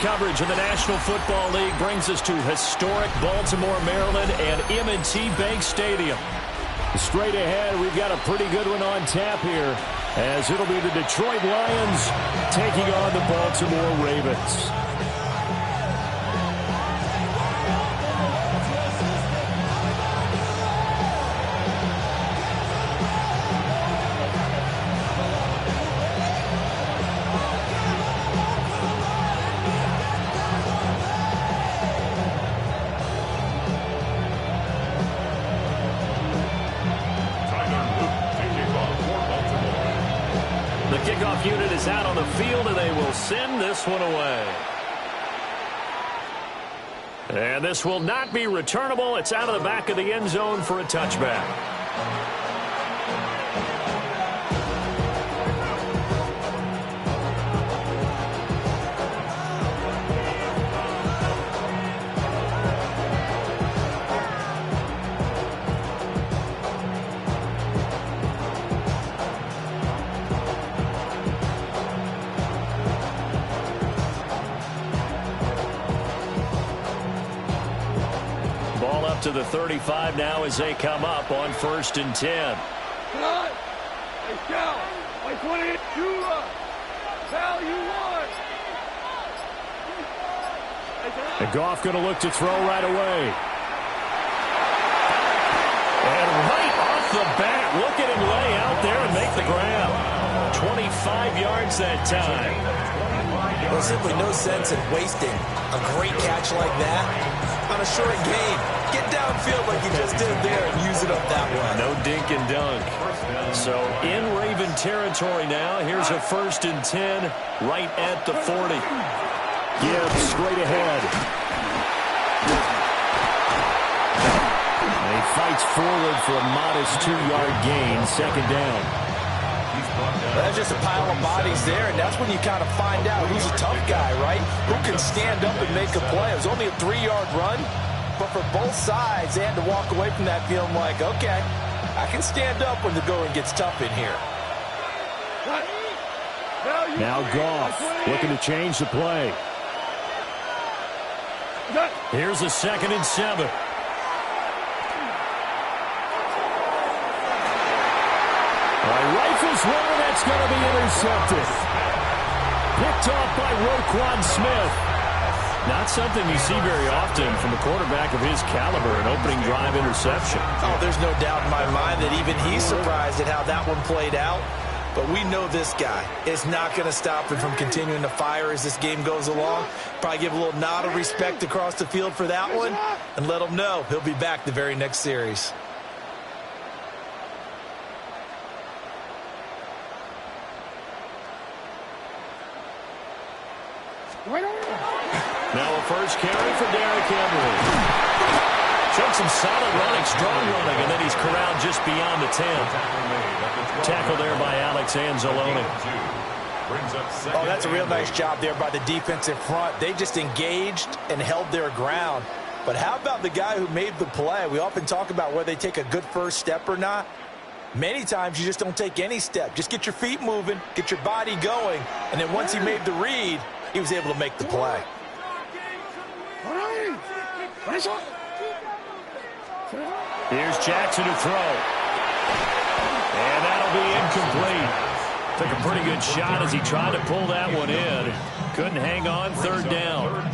Coverage in the National Football League brings us to historic Baltimore, Maryland, and M&T Bank Stadium. Straight ahead, we've got a pretty good one on tap here, as it'll be the Detroit Lions taking on the Baltimore Ravens. Kickoff unit is out on the field, and they will send this one away. And this will not be returnable. It's out of the back of the end zone for a touchback. To the 35 now as they come up on 1st and 10. And Goff going to look to throw right away. And right off the bat, look at him lay out there and make the grab. 25 yards that time. There's simply no sense in wasting a great catch like that on a short game. Get downfield like you just did there and use it up that way. No dink and dunk. So in Raven territory now. Here's a 1st and 10 right at the 40. Gibbs straight ahead. And he fights forward for a modest 2-yard gain. 2nd down. That's just a pile of bodies there, and that's when you kind of find out who's a tough guy, right? Who can stand up and make a play. It was only a 3-yard run, but for both sides, they had to walk away from that feeling like, okay, I can stand up when the going gets tough in here. Now Goff looking to change the play. Here's a 2nd and 7. Rifles one, that's going to be intercepted. Picked off by Roquan Smith. Not something you see very often from a quarterback of his caliber, an opening drive interception. Oh, there's no doubt in my mind that even he's surprised at how that one played out. But we know this guy is not going to stop him from continuing to fire as this game goes along. Probably give a little nod of respect across the field for that one and let him know he'll be back the very next series. Now a first carry for Derrick Henry. Showed some solid running, strong running, and then he's corralled just beyond the 10. Tackle there by Alex Anzalone. Oh, that's a real nice job there by the defensive front. They just engaged and held their ground. But how about the guy who made the play? We often talk about whether they take a good first step or not. Many times you just don't take any step. Just get your feet moving, get your body going, and then once he made the read, he was able to make the play. Here's Jackson to throw. And that'll be incomplete. Took a pretty good shot as he tried to pull that one in. Couldn't hang on. 3rd down.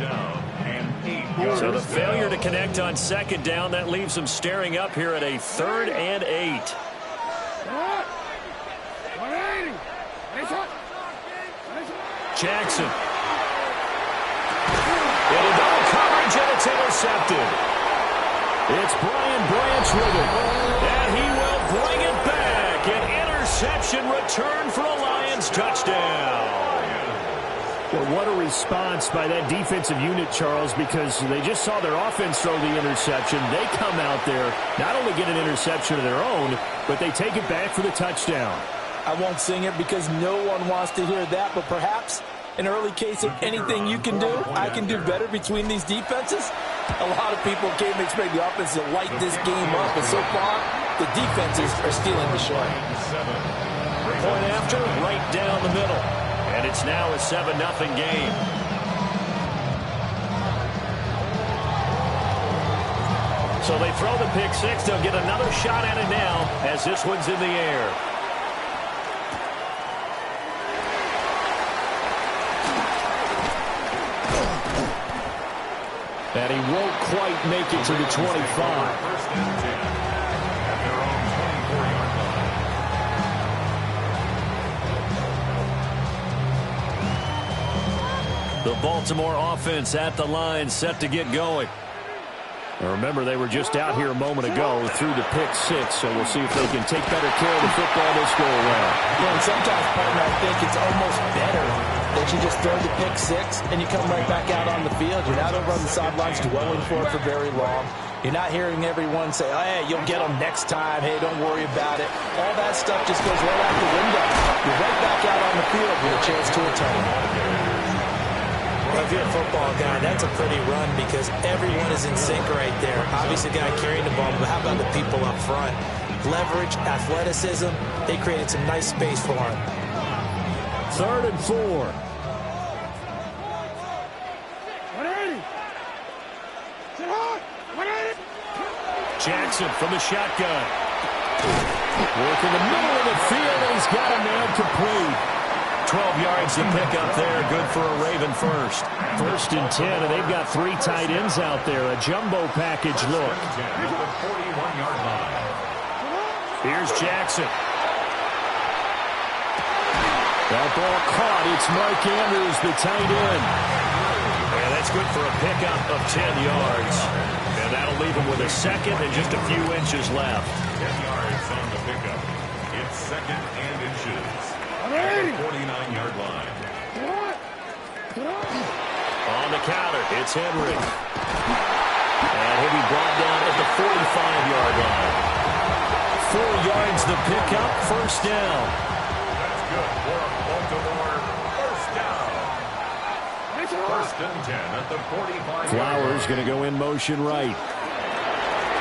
So the failure to connect on 2nd down, that leaves him staring up here at a 3rd and 8. Jackson. Into double coverage, and it's intercepted. It's Brian Branch with it. And he will bring it back. An interception return for a Lions touchdown. Well, what a response by that defensive unit, Charles, because they just saw their offense throw the interception. They come out there, not only get an interception of their own, but they take it back for the touchdown. I won't sing it because no one wants to hear that, but perhaps an early case of anything you can do, I can do better between these defenses. A lot of people came to expect the offense to light this game up, but so far, the defenses are stealing the show. Point after, right down the middle. And it's now a 7-0 game. So they throw the pick six. They'll get another shot at it now as this one's in the air. And he won't quite make it to the 25. First and 10 at their own 24-yard line. The Baltimore offense at the line, set to get going. Now remember, they were just out here a moment ago through the pick six, so we'll see if they can take better care of the football this go around. Well, and sometimes, partner, I think it's almost better that you just throw the pick six and you come right back out on the field. You're not over on the sidelines dwelling for it for very long. You're not hearing everyone say, oh, hey, you'll get them next time. Hey, don't worry about it. All that stuff just goes right out the window. You're right back out on the field with a chance to return. Well, if you're a football guy, that's a pretty run because everyone is in sync right there. Obviously, the guy carrying the ball, but how about the people up front? Leverage, athleticism, they created some nice space for him. 3rd and 4. Jackson from the shotgun. Work in the middle of the field, and he's got a man complete. 12 yards to pick up there. Good for a Raven first. 1st and 10, and they've got 3 tight ends out there. A jumbo package look. Here's Jackson. That ball caught. It's Mike Andrews, the tight end. And that's good for a pickup of 10 yards. And that'll leave him with a second and just a few inches left. 10 yards on the pickup. It's 2nd and inches. At the 49-yard line. On the counter, it's Henry. And he'll be brought down at the 45-yard line. 4 yards the pickup, 1st down. That's good for a Baltimore 1st down. 1st and 10 at the 45. Flowers going to go in motion right.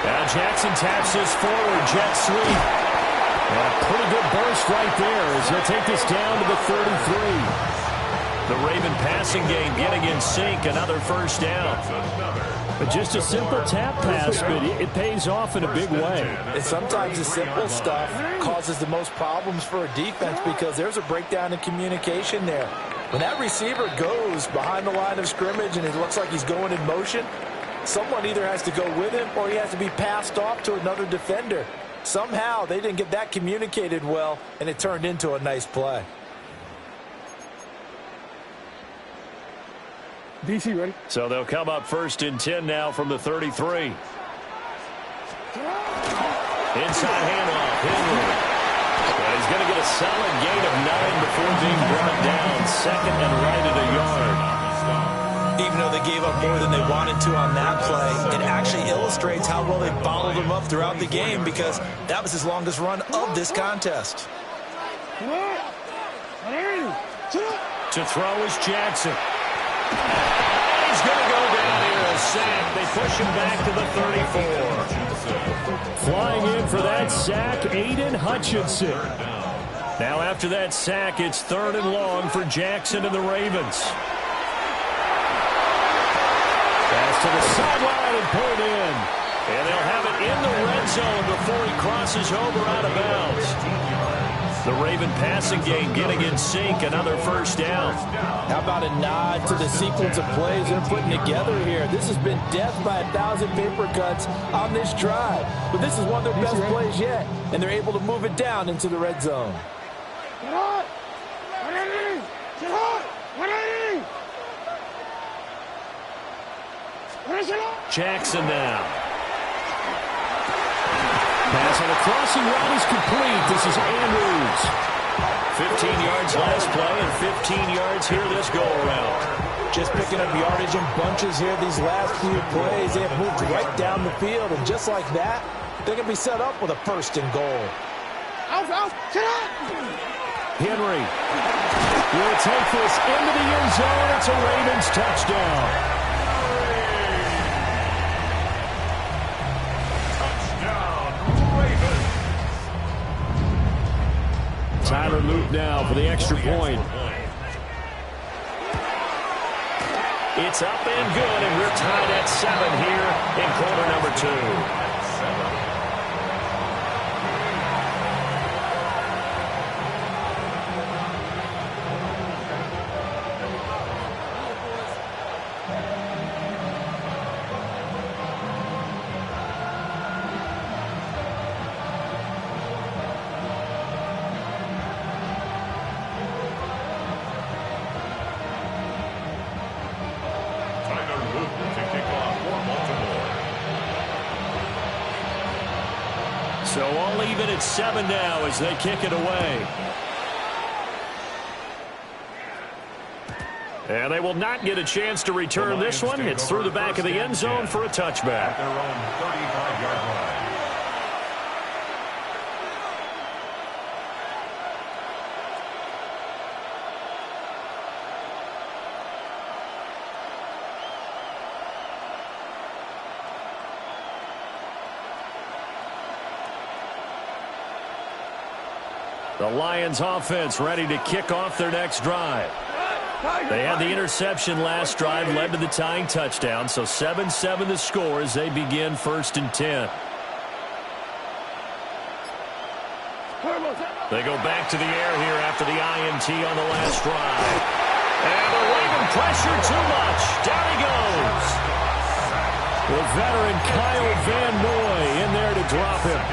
Now Jackson taps this forward, jet sweep. And a pretty good burst right there as he'll take this down to the 33. The Raven passing game getting in sync, another 1st down. But just a simple tap pass, but it pays off in a big way. And sometimes the simple stuff causes the most problems for a defense because there's a breakdown in communication there. When that receiver goes behind the line of scrimmage and it looks like he's going in motion, someone either has to go with him or he has to be passed off to another defender. Somehow they didn't get that communicated well, and it turned into a nice play. DC ready? So they'll come up 1st and 10 now from the 33. Inside handoff, Henry. And he's going to get a solid gain of 9 before being brought down. 2nd and right at a yard. Even though they gave up more than they wanted to on that play, it actually illustrates how well they bottled him up throughout the game because that was his longest run of this contest. To throw is Jackson. He's going to go down here, a sack. They push him back to the 34. Flying in for that sack, Aiden Hutchinson. Now after that sack, it's 3rd and long for Jackson and the Ravens. Pass to the sideline and pulled in. And they'll have it in the red zone before he crosses over out of bounds. The Raven passing game getting in sync, another 1st down. How about a nod to the sequence of plays they're putting together here? This has been death by 1,000 paper cuts on this drive. But this is one of their best plays yet, and they're able to move it down into the red zone. Jackson now. Pass on the crossing route is complete. This is Andrews. 15 yards last play and 15 yards here this go-around. Just picking up yardage in bunches here these last few plays. They have moved right down the field, and just like that, they're going to be set up with a 1st and goal. Henry will take this into the end zone. It's a Ravens touchdown. Tyler Luke now for the extra point. It's up and good, and we're tied at 7 here in quarter number 2. So all even at 7 now as they kick it away. And they will not get a chance to return this one. It's through the back of the end zone for a touchback. At their own 35-yard line. The Lions offense ready to kick off their next drive. They had the interception last drive, led to the tying touchdown, so 7-7 the score as they begin 1st and 10. They go back to the air here after the INT on the last drive. And they're leaving pressure too much. Down he goes. The veteran Kyle Van Noy in there to drop him.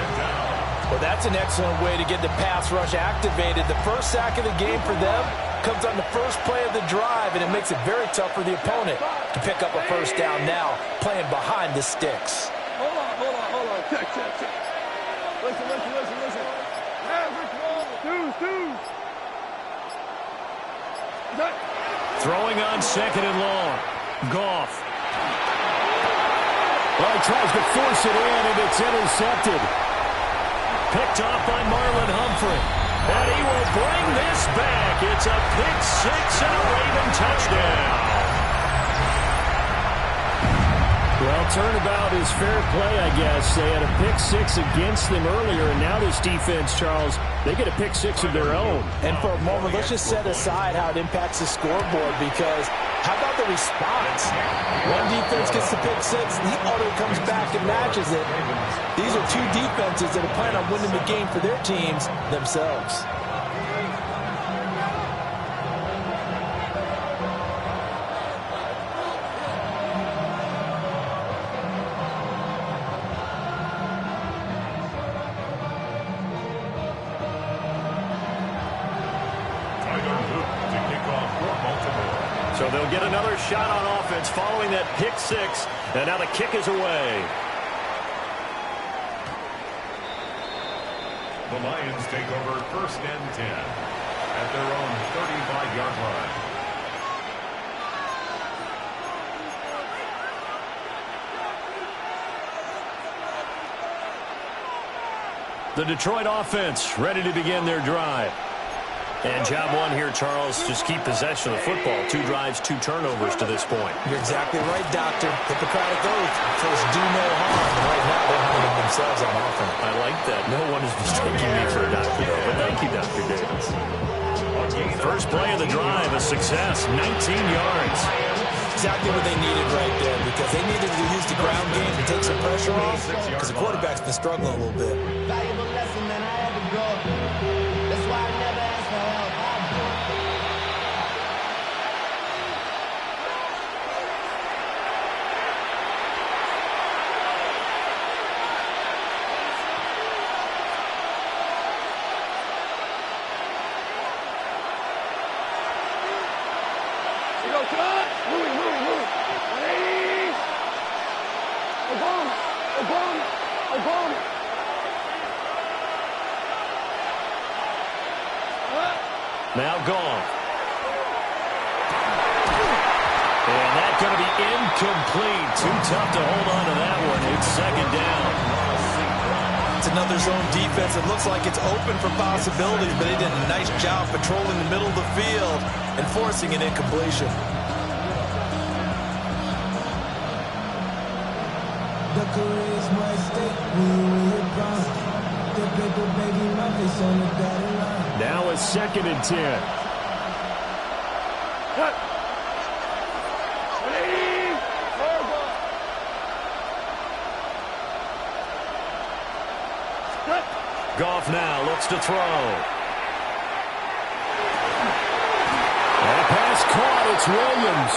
Well, that's an excellent way to get the pass rush activated. The first sack of the game for them comes on the first play of the drive, and it makes it very tough for the opponent to pick up a first down now, playing behind the sticks. Hold on. Check. Listen. Average ball. Deuce. Throwing on 2nd and long. Goff. Well, he tries to force it in, and it's intercepted. Picked off by Marlon Humphrey. And he will bring this back. It's a pick 6 and a Raven touchdown. Well, turnabout is fair play, I guess. They had a pick 6 against them earlier, and now this defense, Charles, they get a pick 6 of their own. And for a moment, let's just set aside how it impacts the scoreboard, because how about the response? One defense gets the pick 6, the other comes back and matches it. These are two defenses that are planning on winning the game for their teams themselves. So they'll get another shot on offense following that pick 6. And now the kick is away. The Lions take over 1st and 10 at their own 35-yard line. The Detroit offense ready to begin their drive. And job one here, Charles, just keep possession of the football. 2 drives, 2 turnovers to this point. You're exactly right, Doctor. Hippocratic oath. First, do no harm. And right now, they're harming themselves on offense. I like that. No one is mistaking me for a doctor, though. But thank you, Dr. Davis. First play of the drive, a success. 19 yards. Exactly what they needed right there, because they needed to use the ground game to take some pressure off, because the quarterback's been struggling a little bit. Valuable lesson, man. I had to grow. That's why I never asked for help. Now gone. And that's going to be incomplete. Too tough to hold on to that one. It's 2nd down. It's another zone defense. It looks like it's open for possibilities, but they did a nice job patrolling the middle of the field and forcing an incompletion. The career is my stake when you were gone. The paper baby, my face on the dotted line. Now it's 2nd and 10. Goff now looks to throw. That pass caught. It's Williams.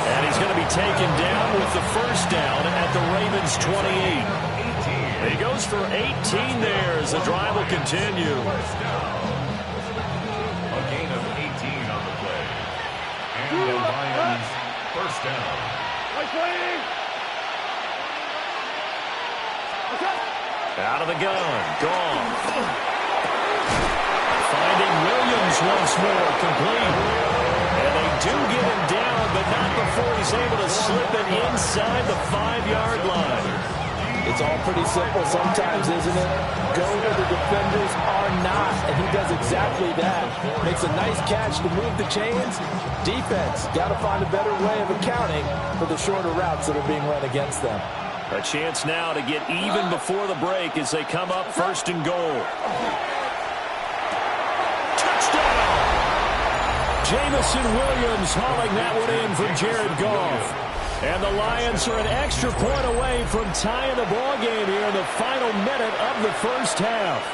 And he's going to be taken down with the first down at the Ravens' 28. He goes for 18 there as the drive will continue. A gain of 18 on the play. And the Lions first down. Out of the gun. Goff. Finding Williams once more. Complete. And they do get him down, but not before he's able to slip it inside the 5-yard line. It's all pretty simple sometimes, isn't it? Go where the defenders are not, and he does exactly that. Makes a nice catch to move the chains. Defense, got to find a better way of accounting for the shorter routes that are being run against them. A chance now to get even before the break as they come up 1st and goal. Touchdown! Jamison Williams hauling that one in from Jared Goff. And the Lions are an extra point away from tying the ball game here in the final minute of the first half.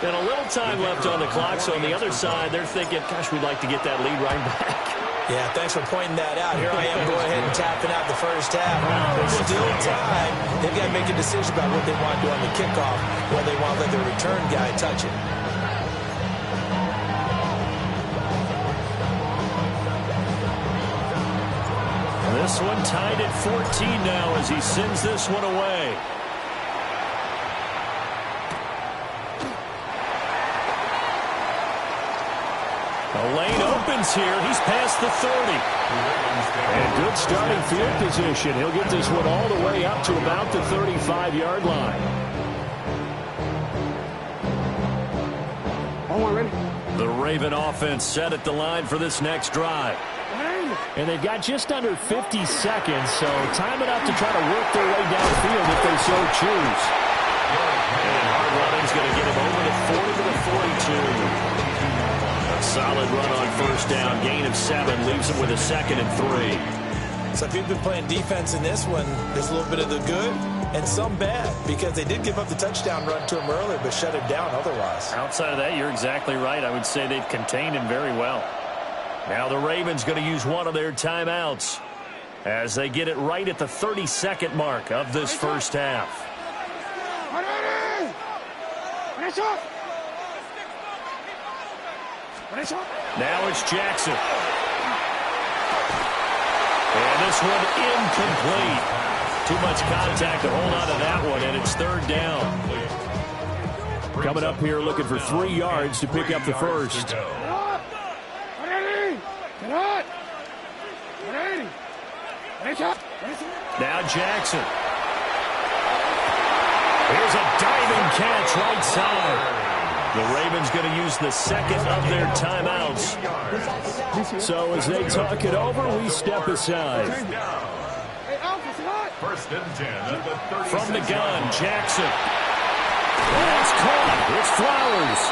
And a little time left on the clock, so on the other side, they're thinking, gosh, we'd like to get that lead right back. Yeah, thanks for pointing that out. Here I am going ahead and tapping out the first half. There's still time. They've got to make a decision about what they want to do on the kickoff, whether they want to let their return guy touch it. This one tied at 14 now as he sends this one away. The lane opens here. He's past the 30. And good starting field position. He'll get this one all the way up to about the 35-yard line. The Raven offense set at the line for this next drive. And they've got just under 50 seconds, so time enough to try to work their way downfield if they so choose. And hard running's going to get him over the 40 to the 42. A solid run on first down. Gain of 7 leaves him with a 2nd and 3. So if you've been playing defense in this one, there's a little bit of the good and some bad, because they did give up the touchdown run to him earlier, but shut him down otherwise. Outside of that, you're exactly right. I would say they've contained him very well. Now the Ravens going to use one of their timeouts as they get it right at the 32nd mark of this first half. Now it's Jackson. And this one incomplete. Too much contact to hold on to that one, and it's 3rd down. Coming up here looking for 3 yards to pick up the first. Now Jackson. Here's a diving catch right side. The Ravens going to use the 2nd of their timeouts. So as they talk it over, we step aside. 1st and 10 at the 36. From the gun, Jackson. That's caught. It's Flowers.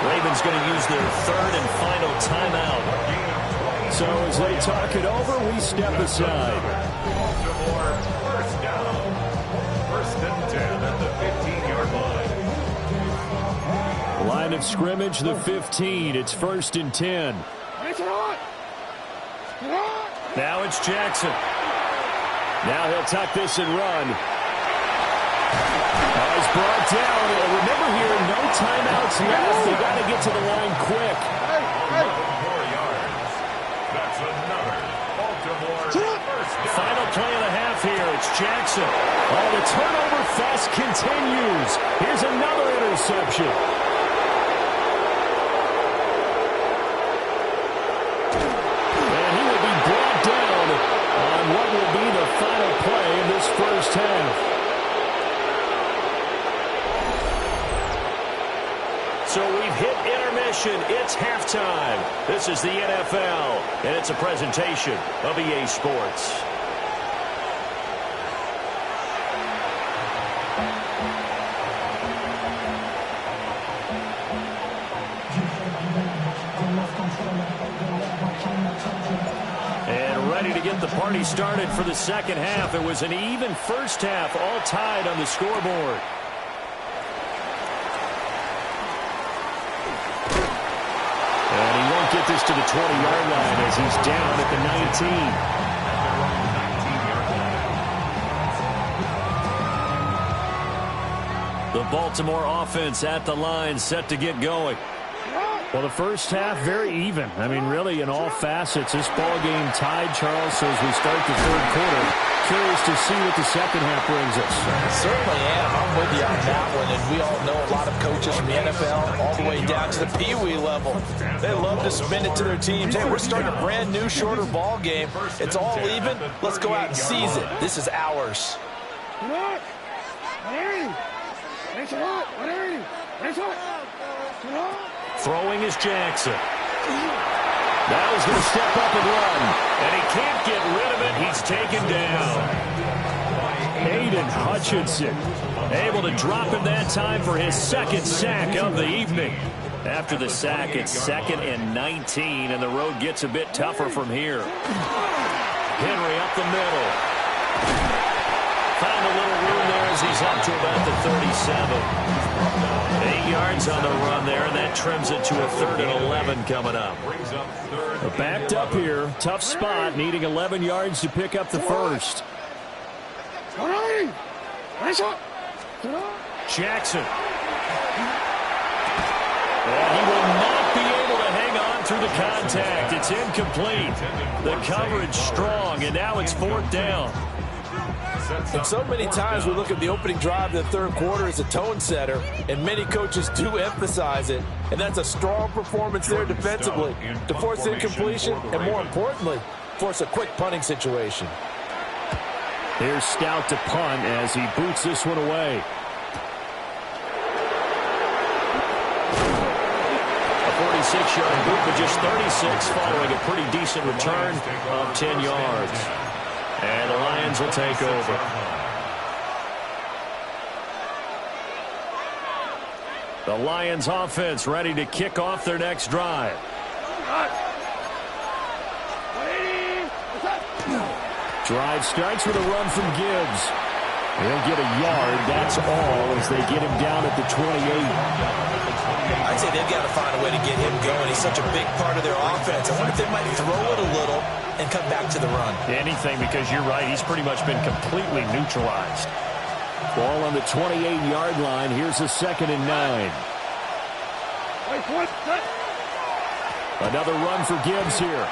Ravens going to use their 3rd and final timeout. So as they talk it over, we step aside. Baltimore, first down. 1st and 10 at the 15-yard line. Line of scrimmage, the 15. It's 1st and 10. Now it's Jackson. Now he'll tuck this and run. He's brought down. Remember here, no timeouts left. They got to get to the line quick. That's another Baltimore first down. Final play of the half here. It's Jackson. Oh, the turnover fest continues. Here's another interception. And he will be brought down on what will be the final play of this first half. So we've hit intermission. It's halftime. This is the NFL, and it's a presentation of EA Sports. And ready to get the party started for the second half. It was an even first half, all tied on the scoreboard. carries to the 20-yard line as he's down at the 19. The Baltimore offense at the line, set to get going. Well, the first half, very even. I mean, really, in all facets, this ball game tied, Charles, so as we start the third quarter. Curious to see what the second half brings us. Certainly am. I'm with you on that one. And we all know a lot of coaches from the NFL all the way down to the Pee-wee level. They love to spin it to their teams. Hey, we're starting a brand new, shorter ball game. It's all even. Let's go out and seize it. This is ours. Throwing is Jackson. Now he's going to step up and run. And he can't get rid of it. He's taken down. Aiden Hutchinson able to drop him that time for his second sack of the evening. After the sack, it's 2nd and 19, and the road gets a bit tougher from here. Henry up the middle. Found a little room there as he's up to about the 37. 8 yards on the run there, and that trims it to a 3rd and 11 coming up. Backed up here, tough spot, needing 11 yards to pick up the first. Jackson. And he will not be able to hang on through the contact. It's incomplete. The coverage strong, and now it's 4th down. And so many times we look at the opening drive of the third quarter as a tone setter, and many coaches do emphasize it. And that's a strong performance there defensively to force incompletion and, more importantly, force a quick punting situation. Here's Stout to punt as he boots this one away. A 46-yard boot, but just 36 following a pretty decent return of 10 yards. And the Lions will take over. The Lions offense ready to kick off their next drive. Drive starts with a run from Gibbs. He'll get a yard, that's all, as they get him down at the 28. I'd say they've got to find a way to get him going. He's such a big part of their offense. I wonder if they might throw it a little and come back to the run. Anything, because you're right, he's pretty much been completely neutralized. Ball on the 28-yard line. Here's a 2nd and 9. Another run for Gibbs here.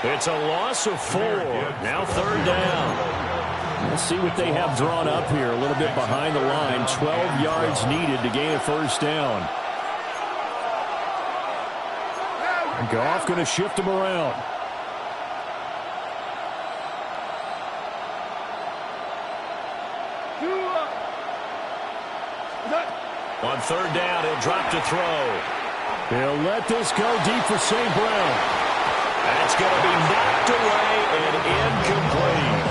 It's a loss of 4. Now 3rd down. We'll see what they have drawn up here. A little bit behind the line. 12 yards needed to gain a 1st down. Goff going to shift him around. On 3rd down, he'll drop to throw. He'll let this go deep for St. Brown. That's going to be knocked away and incomplete.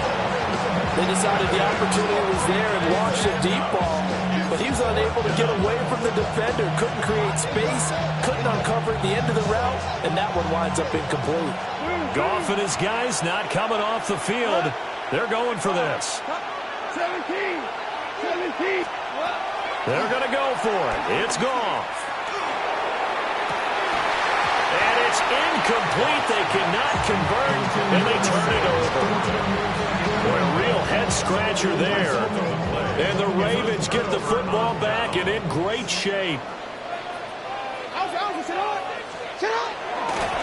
They decided the opportunity was there and launched a deep ball, but he was unable to get away from the defender, couldn't create space, couldn't uncover at the end of the route, and that one winds up incomplete. Goff and his guys not coming off the field. They're going for this. 17. They're going to go for it. It's Goff. And it's incomplete. They cannot convert, and they turn it over. Boy, a real head-scratcher there. And the Ravens get the football back and in great shape.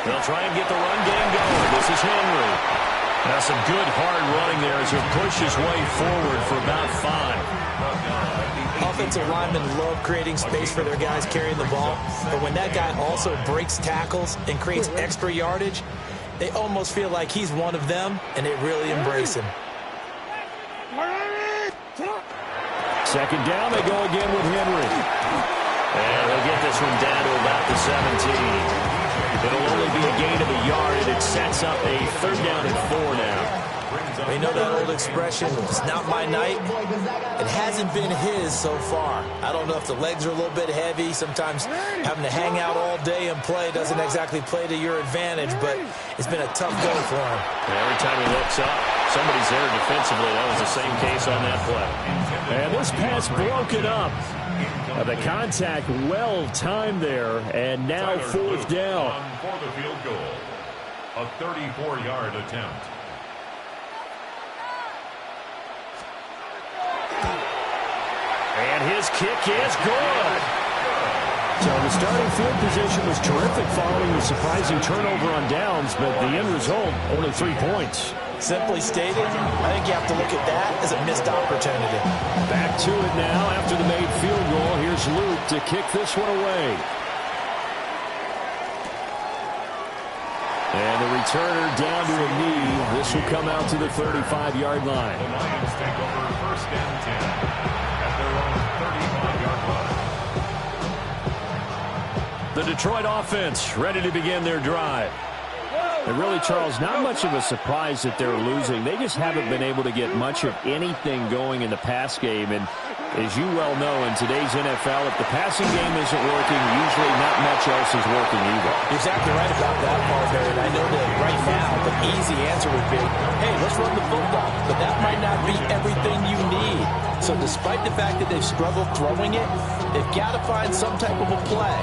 They'll try and get the run game going. This is Henry. Now some good hard running there as he pushes his way forward for about 5. Offensive linemen love creating space for their guys carrying the ball, but when that guy also breaks tackles and creates extra yardage, they almost feel like he's one of them, and they really embrace him. 2nd down, they go again with Henry. And he'll get this one down to about the 17. It'll only be a gain of a yard, and it sets up a 3rd down and 4 now. You know that old expression, it's not my night. It hasn't been his so far. I don't know if the legs are a little bit heavy. Sometimes having to hang out all day and play doesn't exactly play to your advantage, but it's been a tough go for him. And every time he looks up, somebody's there defensively. That was the same case on that play. And this pass broken up. The contact well timed there, and now fourth down. For the field goal, a 34-yard attempt. And his kick is good. So the starting field position was terrific following the surprising turnover on downs, but the end result, only 3 points. Simply stated, I think you have to look at that as a missed opportunity. Back to it now after the made field goal. Here's Luke to kick this one away. And the returner down to a knee. This will come out to the 35-yard line. The Lions take over first and 10 at their own 35-yard line. The Detroit offense ready to begin their drive. And really, Charles, not much of a surprise that they're losing. They just haven't been able to get much of anything going in the pass game. And as you well know, in today's NFL, if the passing game isn't working, usually not much else is working either. You're exactly right about that, partner. And I know that right now the easy answer would be, hey, let's run the football. But that might not be everything you need. So despite the fact that they've struggled throwing it, they've got to find some type of a play,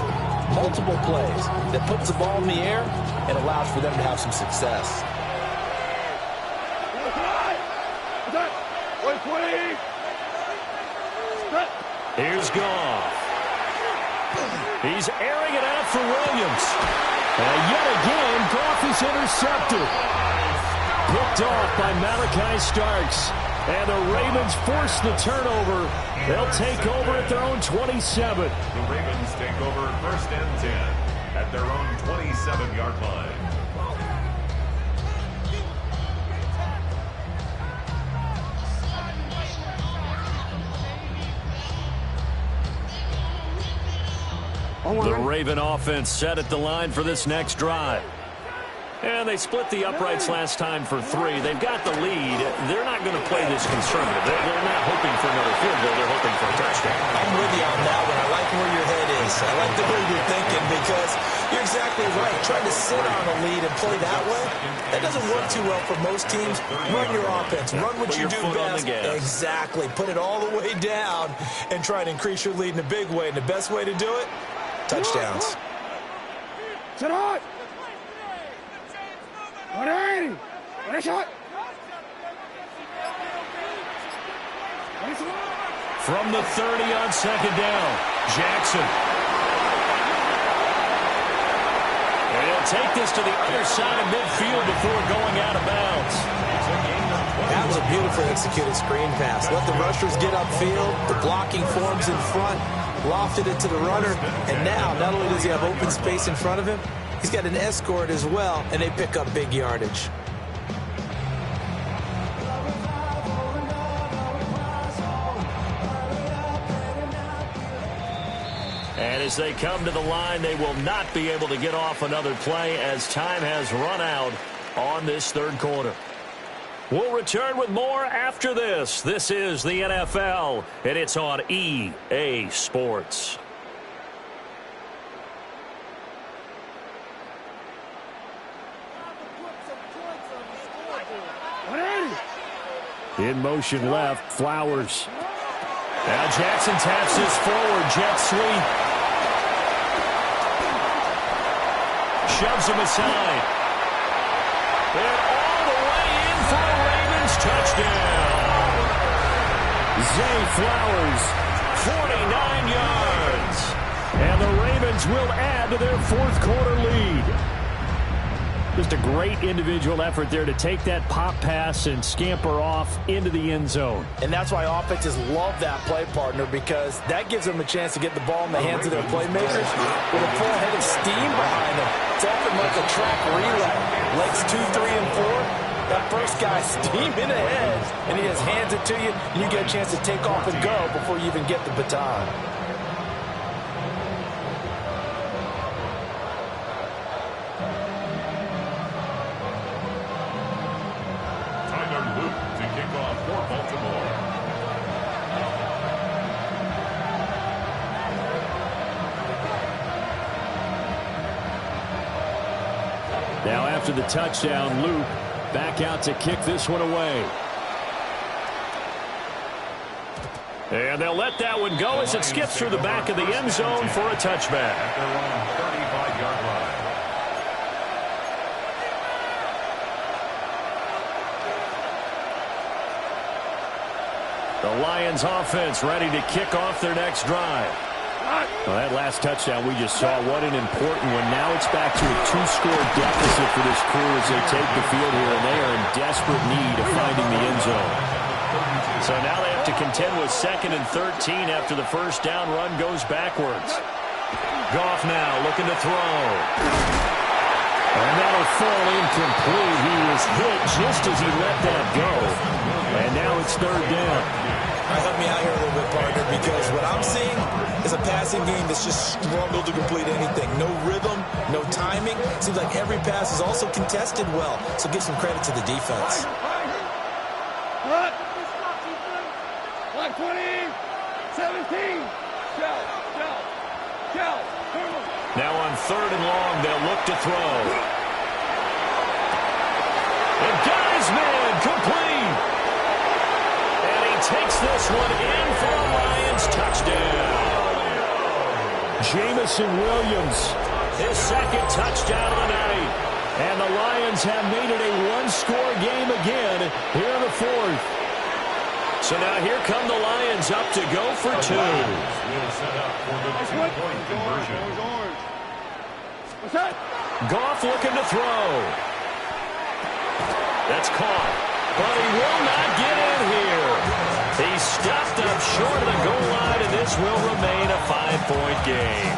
multiple plays, that puts the ball in the air and allows for them to have some success. Here's Goff. He's airing it out for Williams. And yet again, Goff is intercepted. Picked off by Malachi Starks. And the Ravens force the turnover. They'll take over at their own 27. The Ravens take over first and 10 at their own 27-yard line. The Raven offense set at the line for this next drive. And they split the uprights last time for 3. They've got the lead. They're not going to play this conservative. They're not hoping for another field goal. They're hoping for a touchdown. I'm with you on that one. I like where your head is. I like the way you're thinking because you're exactly right. Trying to sit on a lead and play that way, that doesn't work too well for most teams. Run your offense. Run what you do best. Exactly. Put it all the way down and try to increase your lead in a big way. And the best way to do it, touchdowns. Sit on! 180! What a shot! From the 30 on second down, Jackson. And he'll take this to the other side of midfield before going out of bounds. That was a beautifully executed screen pass. Let the rushers get upfield. The blocking forms in front. Lofted it to the runner. And now, not only does he have open space in front of him, he's got an escort as well, and they pick up big yardage. And as they come to the line, they will not be able to get off another play as time has run out on this third quarter. We'll return with more after this. This is the NFL, and it's on EA Sports. In motion left, Flowers. Now Jackson taps this forward, jet sweep. Shoves him aside. And all the way in for a Ravens touchdown. Zay Flowers, 49 yards. And the Ravens will add to their fourth quarter lead. Just a great individual effort there to take that pop pass and scamper off into the end zone. And that's why offenses love that play, partner, because that gives them a chance to get the ball in the hands of their playmakers with a full head of steam behind them. It's often like a track relay. Legs 2, 3, and 4. That first guy steaming ahead, and he just hands it to you, and you get a chance to take off and go before you even get the baton. Now after the touchdown, Luke back out to kick this one away. And they'll let that one go as it skips through the back of the end zone for a touchback. At their own 35-yard line. The Lions offense ready to kick off their next drive. Well, that last touchdown we just saw, what an important one. Now it's back to a 2-score deficit for this crew as they take the field here, and they are in desperate need of finding the end zone. So now they have to contend with 2nd and 13 after the first down run goes backwards. Goff now looking to throw. And that'll fall incomplete. He was hit just as he let that go. And now it's 3rd down. Help me out here a little bit, partner, because what I'm seeing is a passing game that's just struggled to complete anything. No rhythm, no timing. Seems like every pass is also contested well. So give some credit to the defense. Black 20, 17. Now on 3rd and long, they'll look to throw. And got his man complete. And he takes this one in for a Lions touchdown. Jamison Williams, his 2nd touchdown of the night. And the Lions have made it a 1-score game again here in the 4th. So now here come the Lions up to go for 2. Will set up for the 2-point conversion. What's that? Goff looking to throw. That's caught. But he will not get in here. He's stopped up short of the goal line, and this will remain a 5-point game.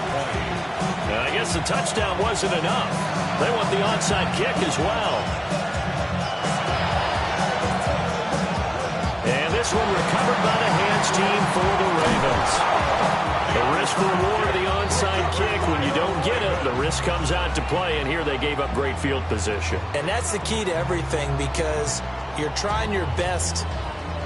Now, I guess the touchdown wasn't enough. They want the onside kick as well. And this one recovered by the hands team for the Ravens. The risk reward of the onside kick. When you don't get it, the risk comes out to play, and here they gave up great field position. And that's the key to everything, because you're trying your best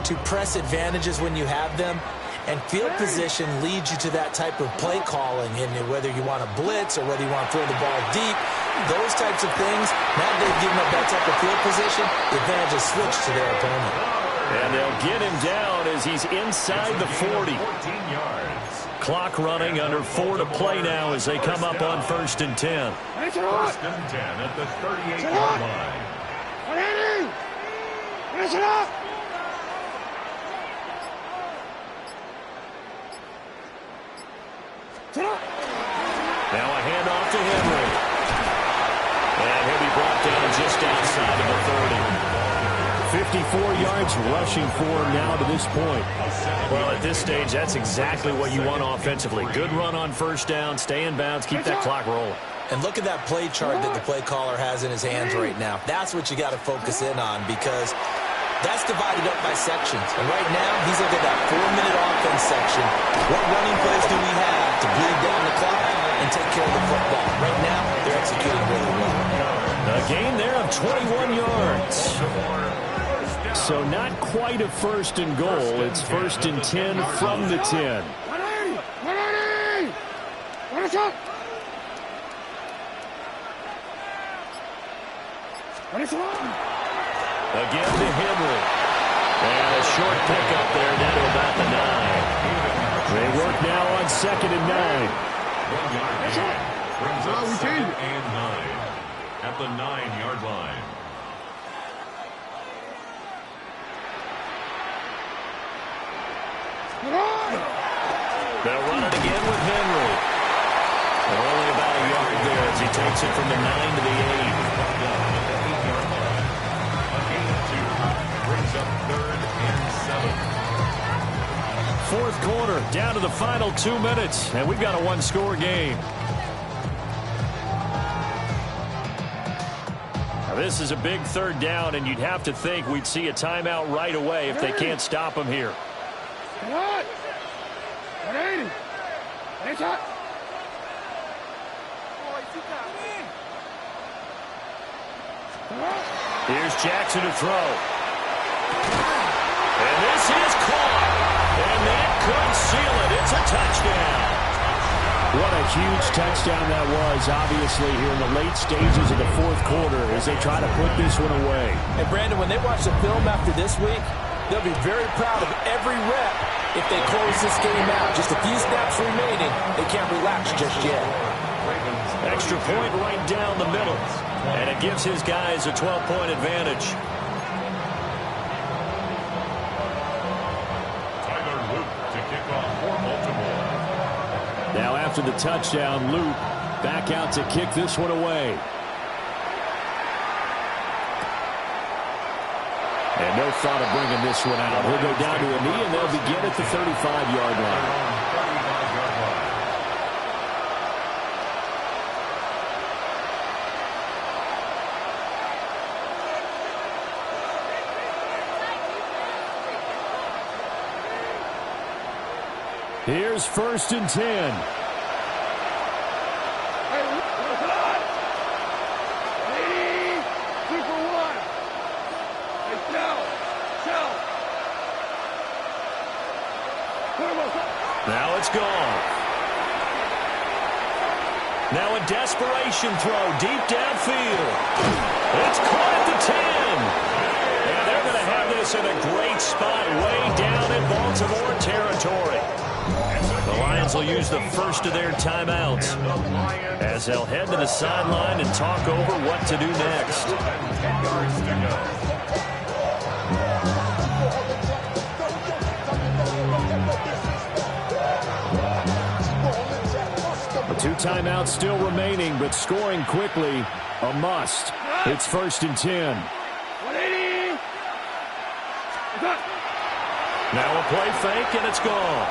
to press advantages when you have them, and field position leads you to that type of play calling, and whether you want to blitz or whether you want to throw the ball deep, those types of things. Now they've given up that type of field position, the advantage is switched to their opponent. And they'll get him down as he's inside the 40. 14 yards. Clock running, under 4 to play now as they come up on 1st and 10. 1st and 10 at the 38-yard line. Finish it up! Now a handoff to Henry. And he'll be brought down just outside of the 30. 54 yards rushing for him now to this point. Well, at this stage, that's exactly what you want offensively. Good run on 1st down, stay in bounds, keep that clock rolling. And look at that play chart that the play caller has in his hands right now. That's what you got to focus in on, because that's divided up by sections. And right now, he's looking at that 4-minute offense section. What running plays do we have to bleed down the clock and take care of the football? Right now, they're executing really well. A gain there of 21 yards. So not quite a 1st and goal. It's 1st and 10 from the 10. 180! Finish up! Finish it up! Again to Henry. And a short pickup there down to about the 9. They work now on 2nd and 9. 1 yard gain. Brings up 2nd and 9 at the 9-yard line. They'll run it again with Henry. And only about a yard there as he takes it from the 9 to the 8. Brings up 3rd and 7. 4th quarter, down to the final 2 minutes, and we've got a 1-score game. Now, this is a big 3rd down, and you'd have to think we'd see a timeout right away if they can't stop him here. 180! Finish up! Here's Jackson to throw. And this is caught. And that could seal it. It's a touchdown. What a huge touchdown that was, obviously, here in the late stages of the fourth quarter as they try to put this one away. And, Brandon, when they watch the film after this week, they'll be very proud of every rep if they close this game out. Just a few snaps remaining. They can't relax just yet. Extra point right down the middle. And it gives his guys a 12-point advantage. Now after the touchdown, Luke back out to kick this one away. And no thought of bringing this one out. He'll go down to a knee, and they'll begin at the 35-yard line. Here's 1st and 10. Hey, come on. 80, 2 for 1. Hey, shell. Now it's gone. Now a desperation throw deep downfield. It's caught at the 10. And they're going to have this in a great spot way down in Baltimore territory. The Lions will use the first of their timeouts as they'll head to the sideline and talk over what to do next. 10 yards to go. The 2 timeouts still remaining, but scoring quickly, a must. It's 1st and 10. 180. Now a play fake, and it's gone.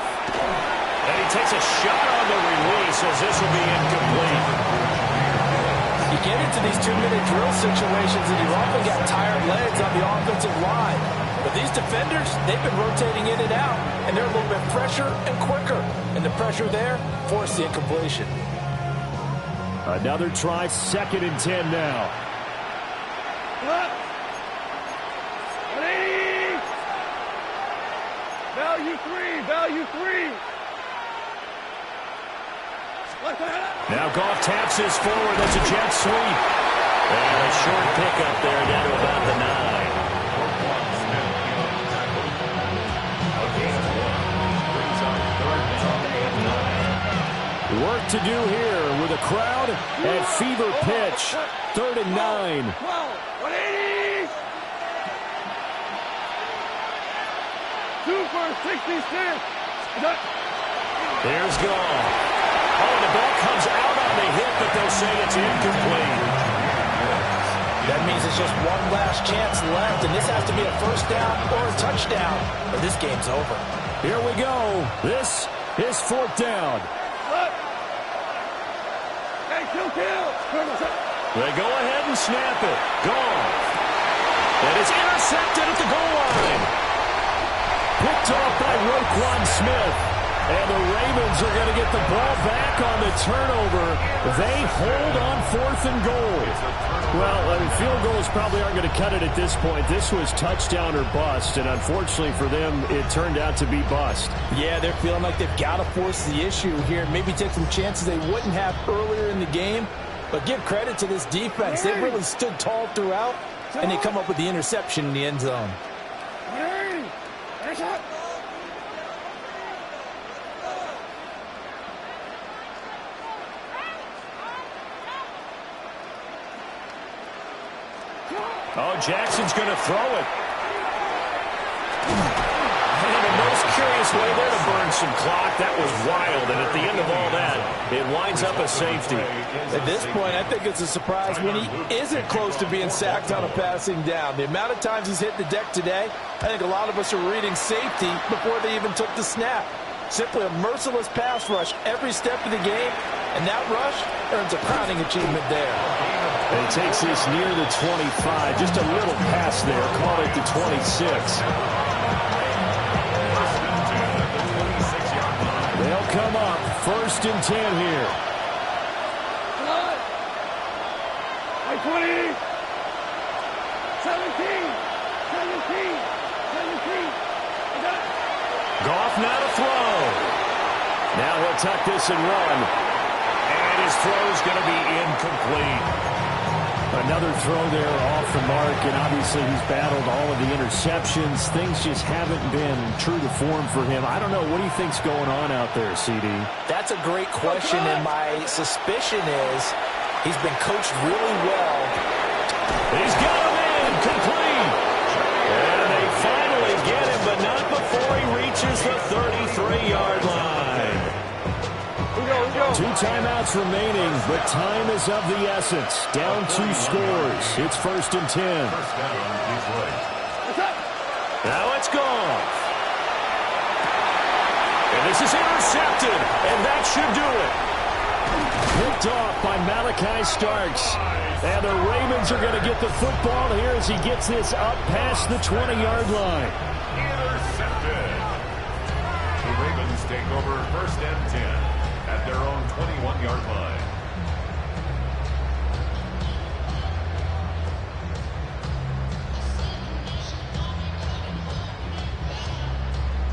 And he takes a shot on the release as this will be incomplete. You get into these 2-minute drill situations, and you've often got tired legs on the offensive line. But these defenders, they've been rotating in and out, and they're a little bit fresher and quicker. And the pressure there forced the incompletion. Another try, 2nd and 10 now. 180. Value three. Now Goff taps this forward. That's a jet sweep. And a short pickup there down to about the 9. Work to do here with a crowd at fever pitch. 3rd and 9. 180. 2 for 66. Here's Goff. Oh, the ball comes out on the hit, but they'll say it's incomplete. That means it's just one last chance left, and this has to be a first down or a touchdown, or this game's over. Here we go. This is 4th down. Hey, kill. They go ahead and snap it. Gone. And it's intercepted at the goal line. Picked off by Roquan Smith. And the Ravens are going to get the ball back on the turnover. They hold on 4th and goal. Well, field goals probably aren't going to cut it at this point. This was touchdown or bust, and unfortunately for them, it turned out to be bust. Yeah, they're feeling like they've got to force the issue here, maybe take some chances they wouldn't have earlier in the game. But give credit to this defense. They've really stood tall throughout, and they come up with the interception in the end zone. Oh, Jackson's going to throw it. And the most curious way there to burn some clock. That was wild. And at the end of all that, it winds up a safety. At this point, I think it's a surprise when he isn't close to being sacked on a passing down. The amount of times he's hit the deck today, I think a lot of us are reading safety before they even took the snap. Simply a merciless pass rush every step of the game, and that rush earns a crowning achievement there. And he takes this near the 25. Just a little pass there. Call it the 26. They'll come up 1st and 10 here. 20. 17. Goff now to throw. Now he'll tuck this and run. his throw is going to be incomplete. Another throw there off the mark, and obviously he's battled all of the interceptions. Things just haven't been true to form for him. I don't know. What do you think's going on out there, CD? That's a great question, and my suspicion is he's been coached really well. He's got him in, complete. And they finally get him, but not before he reaches the 33-yard line. 2 timeouts remaining, but time is of the essence. Down 2 scores. It's 1st and 10. Now it's gone. And this is intercepted, and that should do it. Picked off by Malachi Starks. And the Ravens are going to get the football here as he gets this up past the 20-yard line. Intercepted. The Ravens take over 1st and 10 at their own 21-yard line.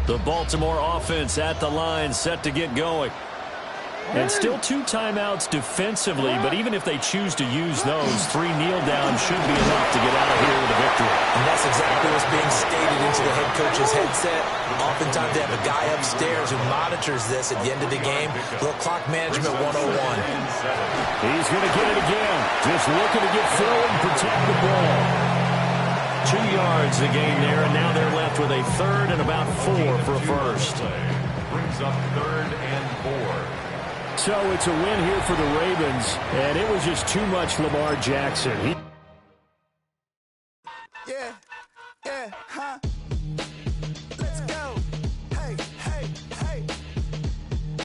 The Baltimore offense at the line, set to get going. And still 2 timeouts defensively, but even if they choose to use those, 3 kneel downs should be enough to get out of here with a victory. And that's exactly what's being stated into the head coach's headset. Oftentimes they have a guy upstairs who monitors this at the end of the game. Little clock management 101. He's going to get it again. Just looking to get through and protect the ball. 2 yards the gain there, and now they're left with a 3rd and about 4 for a first. Brings up 3rd and 4. So it's a win here for the Ravens, and it was just too much Lamar Jackson.